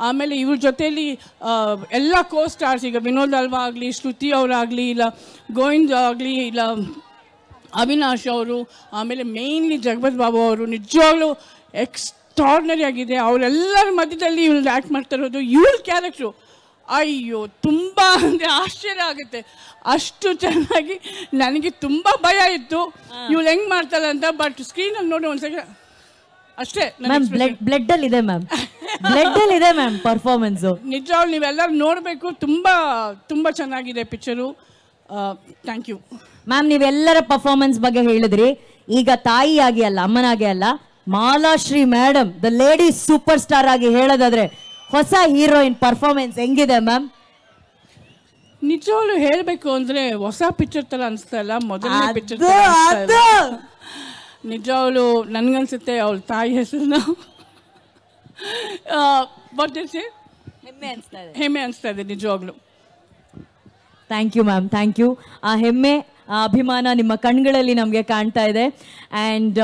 ಆಮೇಲೆ ಇವ್ರ ಜೊತೆಯಲ್ಲಿ ಎಲ್ಲ ಕೋ ಸ್ಟಾರ್ಸ್, ಈಗ ವಿನೋದ್ ಅಲ್ವಾ ಆಗಲಿ, ಶ್ರುತಿ ಅವರಾಗಲಿ, ಇಲ್ಲ ಗೋವಿಂದ್ ಆಗಲಿ, ಇಲ್ಲ ಅವಿನಾಶ್ ಅವರು, ಆಮೇಲೆ ಮೇಯ್ನ್ಲಿ ಜಗಪತ್ ಬಾಬು ಅವರು ನಿಜವಾಗ್ಲೂ ಎಕ್ಸ್ಟ್ರಾರ್ಡಿನರಿ ಆಗಿದೆ. ಅವರೆಲ್ಲರ ಮಧ್ಯದಲ್ಲಿ ಇವ್ರು ಆ್ಯಕ್ಟ್ ಮಾಡ್ತಾ ಇರೋದು, ಇವ್ರ ಕ್ಯಾರೆಕ್ಟ್ರು ಅಯ್ಯೋ ತುಂಬ ಅಂದರೆ ಆಶ್ಚರ್ಯ ಆಗುತ್ತೆ, ಅಷ್ಟು ಚೆನ್ನಾಗಿ. ನನಗೆ ತುಂಬ ಭಯ ಇತ್ತು ಇವ್ಳು ಹೆಂಗೆ ಮಾಡ್ತಾಳೆ ಅಂತ, ಬಟ್ ಸ್ಕ್ರೀನಲ್ಲಿ ನೋಡಿ ಒಂದು ಸೆಕೆಂಡ್ ಅಷ್ಟೇ. ಬ್ಲಡ್ ಅಲ್ಲಿ ಇದೆ ಮ್ಯಾಮ್, ಬ್ಲಡ್ ಅಲ್ಲಿ ಇದೆ ಮ್ಯಾಮ್ ಪರ್ಫಾರ್ಮೆನ್ಸ್. ನಿಜವಾಗ್ಲೂ ನೀವೆಲ್ಲರೂ ನೋಡಬೇಕು, ತುಂಬ ತುಂಬ ಚೆನ್ನಾಗಿದೆ ಪಿಕ್ಚರು. Thank you ma'am. ನೀವೆಲ್ಲರ ಪರ್ಫಾರ್ಮೆನ್ಸ್ ಬಗ್ಗೆ ಹೇಳಿದ್ರಿ. ಈಗ ತಾಯಿಯಾಗಿ ಅಲ್ಲ, ಅಮ್ಮನಾಗಿ ಅಲ್ಲ, Malashri madam the lady superstar ಆಗಿ ಹೇಳೋದಾದ್ರೆ ಹೊಸ ಹೀರೋಯಿನ್ ಪರ್ಫಾರ್ಮೆನ್ಸ್ ಹೆಂಗಿದೆ ಮ್ಯಾಮ್? ನಿಜವಾಗ್ಲೂ ಹೇಳಬೇಕು ಅಂದರೆ ಹೊಸ ಪಿಕ್ಚರ್ ಥರ ಅನಿಸ್ತಾ ಇಲ್ಲ, ಮೊದಲನೇ ಪಿಕ್ಚರ್. ನಿಜವಾಗ್ಲೂ ನನಗನ್ಸುತ್ತೆ ಅವಳ ತಾಯಿ ಹೆಸರನ್ನ ಹೆಮ್ಮೆ ಅನಿಸ್ತಾ ಇದೆ ನಿಜವಾಗ್ಲೂ. Thank you ma'am, thank you. ಆ ಹೆಮ್ಮೆ, ಆ ಅಭಿಮಾನ ನಿಮ್ಮ ಕಣ್ಗಳಲ್ಲಿ ನಮಗೆ ಕಾಣ್ತಾ ಇದೆ. ಆ್ಯಂಡ್